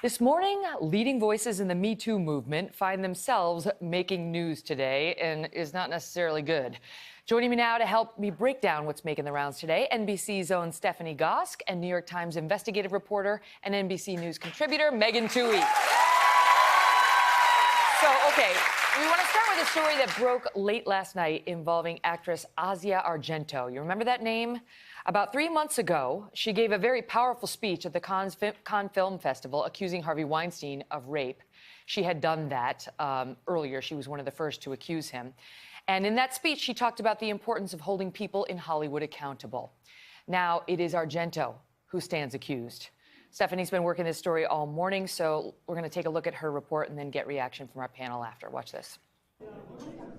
This morning, leading voices in the Me Too movement find themselves making news today and is not necessarily good. Joining me now to help me break down what's making the rounds today, NBC's own Stephanie Gosk and New York Times investigative reporter and NBC News contributor Megan Twohey. So, okay, we want to start with a story that broke late last night involving actress Asia Argento. You remember that name? About 3 months ago, she gave a very powerful speech at the Cannes Film Festival accusing Harvey Weinstein of rape. She had done that earlier. She was one of the first to accuse him. And in that speech, she talked about the importance of holding people in Hollywood accountable. Now, it is Argento who stands accused. Stephanie's been working this story all morning, so we're going to take a look at her report and then get reaction from our panel after. Watch this.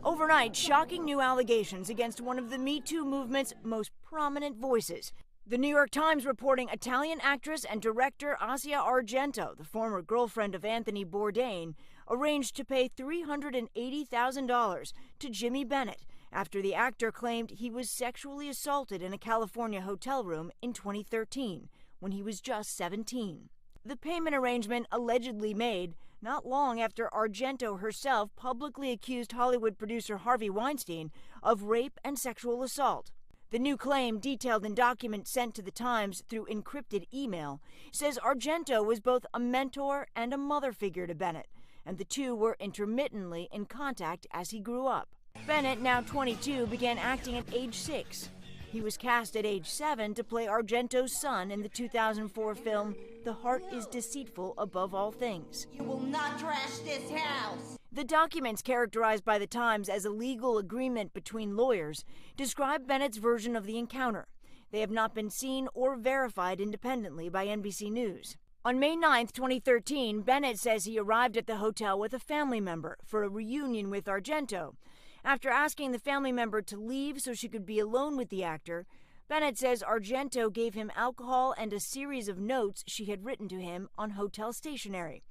Overnight, shocking new allegations against one of the Me Too movement's most prominent voices. The New York Times reporting Italian actress and director Asia Argento, the former girlfriend of Anthony Bourdain, arranged to pay $380,000 to Jimmy Bennett after the actor claimed he was sexually assaulted in a California hotel room in 2013 when he was just 17. The payment arrangement allegedly made not long after Argento herself publicly accused Hollywood producer Harvey Weinstein of rape and sexual assault. The new claim, detailed in documents sent to the Times through encrypted email, says Argento was both a mentor and a mother figure to Bennett, and the two were intermittently in contact as he grew up. Bennett, now 22, began acting at age 6. He was cast at age 7 to play Argento's son in the 2004 film The Heart is Deceitful Above All Things. You will not trash this house. The documents, characterized by the Times as a legal agreement between lawyers, describe Bennett's version of the encounter. They have not been seen or verified independently by NBC News. On May 9, 2013, Bennett says he arrived at the hotel with a family member for a reunion with Argento. After asking the family member to leave so she could be alone with the actor, Bennett says Argento gave him alcohol and a series of notes she had written to him on hotel stationery.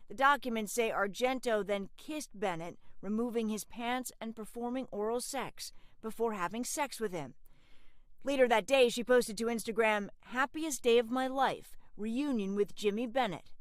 The documents say Argento then kissed Bennett, removing his pants and performing oral sex before having sex with him. Later that day, she posted to Instagram, "Happiest day of my life, reunion with Jimmy Bennett."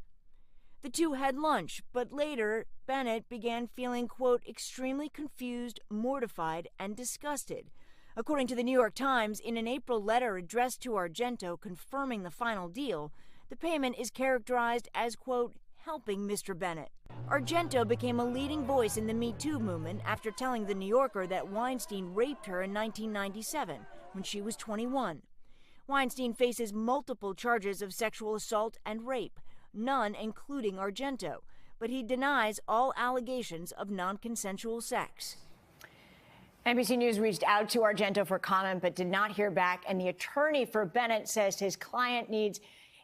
The two had lunch, but later, Bennett began feeling, quote, extremely confused, mortified, and disgusted. According to the New York Times, in an April letter addressed to Argento confirming the final deal, the payment is characterized as, quote, helping Mr. Bennett. Argento became a leading voice in the Me Too movement after telling The New Yorker that Weinstein raped her in 1997 when she was 21. Weinstein faces multiple charges of sexual assault and rape, none including Argento, but he denies all allegations of non-consensual sex. NBC News reached out to Argento for comment but did not hear back, and the attorney for Bennett says his client needs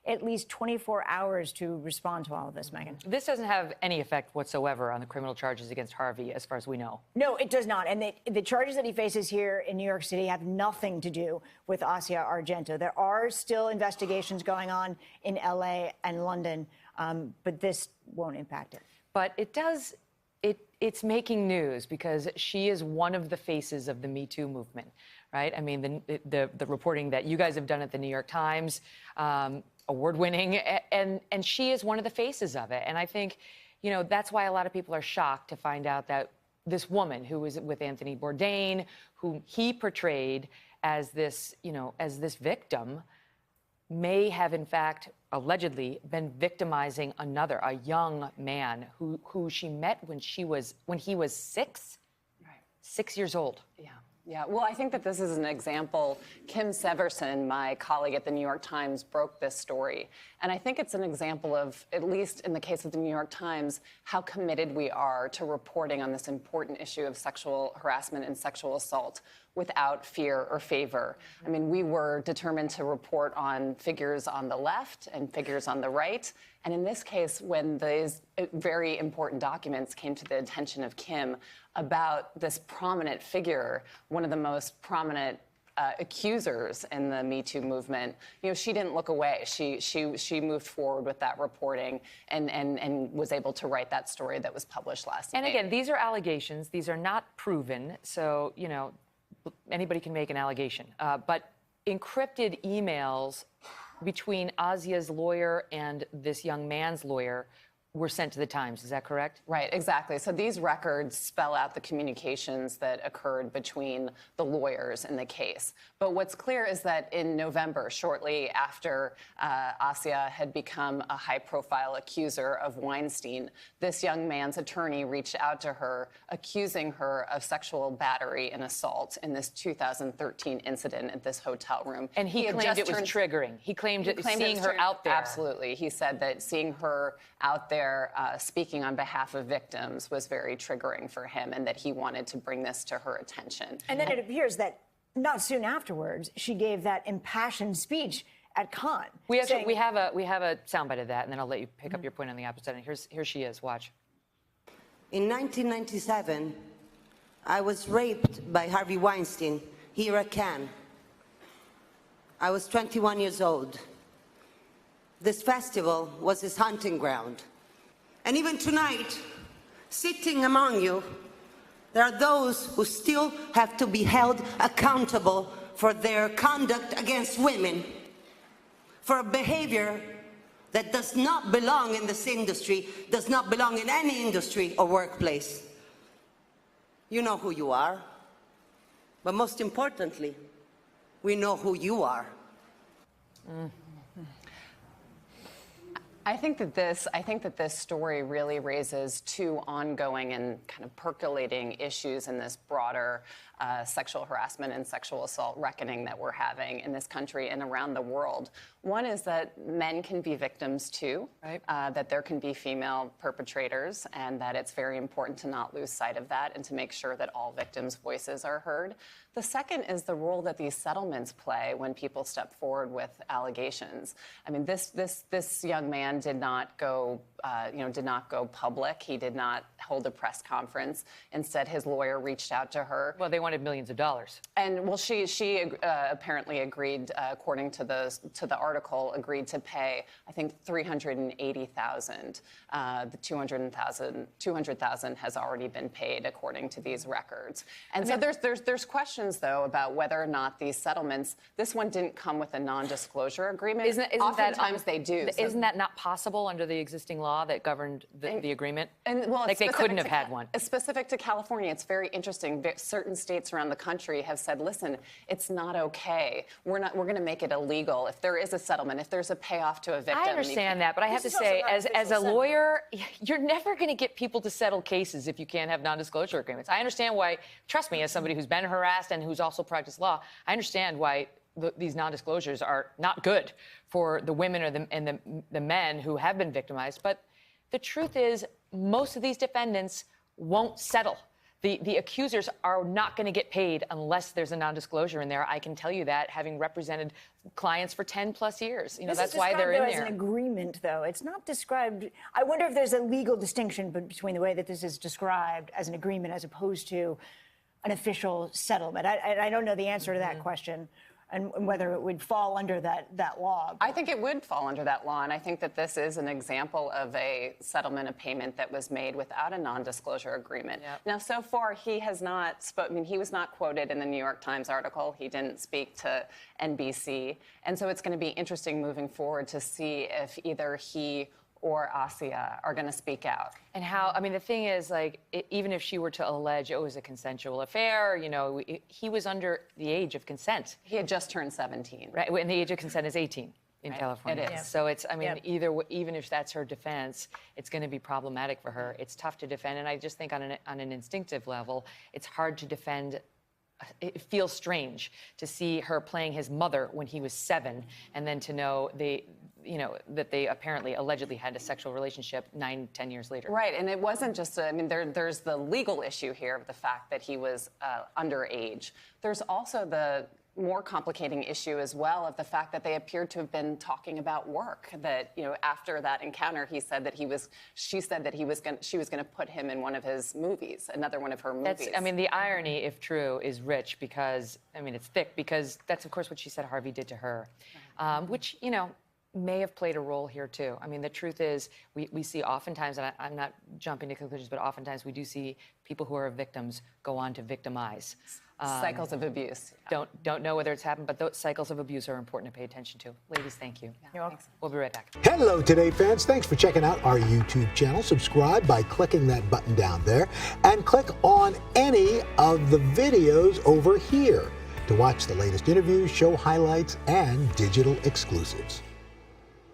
at least 24 hours to respond to all of this, Megan. This doesn't have any effect whatsoever on the criminal charges against Harvey, as far as we know. No, it does not. And the charges that he faces here in New York City have nothing to do with Asia Argento. There are still investigations going on in L.A. and London, but this won't impact it. But it does. It's making news because she is one of the faces of the Me Too movement, right? I mean, the reporting that you guys have done at the New York Times, award-winning, and she is one of the faces of it. And I think, you know, that's why a lot of people are shocked to find out that this woman who was with Anthony Bourdain, whom he portrayed as this, you know, as this victim, may have in fact allegedly been victimizing another, a young man who she met when he was 6, right. 6 years old. Yeah. Well, I think that this is an example. Kim Severson, my colleague at the New York Times, broke this story. And I think it's an example of, at least in the case of the New York Times, how committed we are to reporting on this important issue of sexual harassment and sexual assault without fear or favor. I mean, we were determined to report on figures on the left and figures on the right. And in this case, when these very important documents came to the attention of Kim about this prominent figure, one of the most prominent accusers in the Me Too movement, you know, she didn't look away. She moved forward with that reporting and was able to write that story that was published last And May. again, these are allegations. These are not proven. So, you know, anybody can make an allegation. But encrypted emails between Asia's lawyer and this young man's lawyer were sent to the Times. Is that correct? Right, exactly. So these records spell out the communications that occurred between the lawyers in the case. But what's clear is that in November, shortly after Asia had become a high-profile accuser of Weinstein, this young man's attorney reached out to her, accusing her of sexual battery and assault in this 2013 incident at this hotel room. And he claimed it was triggering. He claimed seeing her out there. Absolutely. He said that seeing her out there speaking on behalf of victims was very triggering for him, and that he wanted to bring this to her attention. And then it appears that not soon afterwards, she gave that impassioned speech at Cannes. We have a soundbite of that, and then I'll let you pick up your point on the opposite. And here she is. Watch. In 1997, I was raped by Harvey Weinstein here at Cannes. I was 21 years old. This festival was his hunting ground. And even tonight, sitting among you, there are those who still have to be held accountable for their conduct against women, for a behavior that does not belong in this industry, does not belong in any industry or workplace. You know who you are, but most importantly, we know who you are. I think that this story really raises two ongoing and kind of percolating issues in this broader sexual harassment and sexual assault reckoning that we're having in this country and around the world. One is that men can be victims too, right? That there can be female perpetrators, and that it's very important to not lose sight of that and to make sure that all victims' voices are heard. The second is the role that these settlements play when people step forward with allegations. I mean, this young man did not go public. He did not hold a press conference. Instead, his lawyer reached out to her. Well, they wanted millions of dollars. And well, she apparently agreed, according to the article, agreed to pay, I think, $380,000. The $200,000 has already been paid, according to these records. And so there's questions, though, about whether or not these settlements. This one didn't come with a non-disclosure agreement. Oftentimes they do. Isn't that not possible under the existing law that governed the agreement? And well, like they couldn't have had one. Specific to California, it's very interesting. Certain states around the country have said, listen, it's not okay. We're going to make it illegal if there is a settlement, if there's a payoff to a victim. I understand that, but I have to say, as a lawyer, you're never going to get people to settle cases if you can't have non-disclosure agreements. I understand why. Trust me, as somebody who's been harassed and who's also practiced law, I understand why these non-disclosures are not good for the women or the men who have been victimized. But the truth is, most of these defendants won't settle. The accusers are not going to get paid unless there's a non-disclosure in there. I can tell you that, having represented clients for 10+ years. You know, that's why they're in there. This is described as an agreement, though. It's not described. I wonder if there's a legal distinction between the way that this is described as an agreement as opposed to an official settlement. I don't know the answer to that question, and whether it would fall under that law. I think it would fall under that law, and I think that this is an example of a settlement, a payment that was made without a non-disclosure agreement. Yep. Now, so far, he has not spoken. I mean, he was not quoted in the New York Times article. He didn't speak to NBC, and so it's going to be interesting moving forward to see if either he or Asia are going to speak out. And how, I mean, the thing is, like, even if she were to allege it was a consensual affair, you know, he was under the age of consent. He had just turned 17. Right, and the age of consent is 18 in California. It is. So it's, I mean, even if that's her defense, it's going to be problematic for her. It's tough to defend, and I just think on an instinctive level, it's hard to defend. It feels strange to see her playing his mother when he was 7, and then to know that they apparently allegedly had a sexual relationship 9-10 years later. Right, and it wasn't just, I mean, there's the legal issue here of the fact that he was underage. There's also the more complicating issue as well of the fact that they appeared to have been talking about work. That, you know, after that encounter, she said that she was going to put him in one of his movies, another one of her movies. I mean, the irony, if true, is rich because, I mean, it's thick because that's, of course, what she said Harvey did to her, which, you know, may have played a role here too. I mean, the truth is, we see oftentimes, and I'm not jumping to conclusions, but oftentimes we do see people who are victims go on to victimize. Cycles of abuse. Don't know whether it's happened, but those cycles of abuse are important to pay attention to. Ladies, thank you. You're welcome. We'll be right back. Hello, Today fans. Thanks for checking out our YouTube channel. Subscribe by clicking that button down there and click on any of the videos over here to watch the latest interviews, show highlights, and digital exclusives.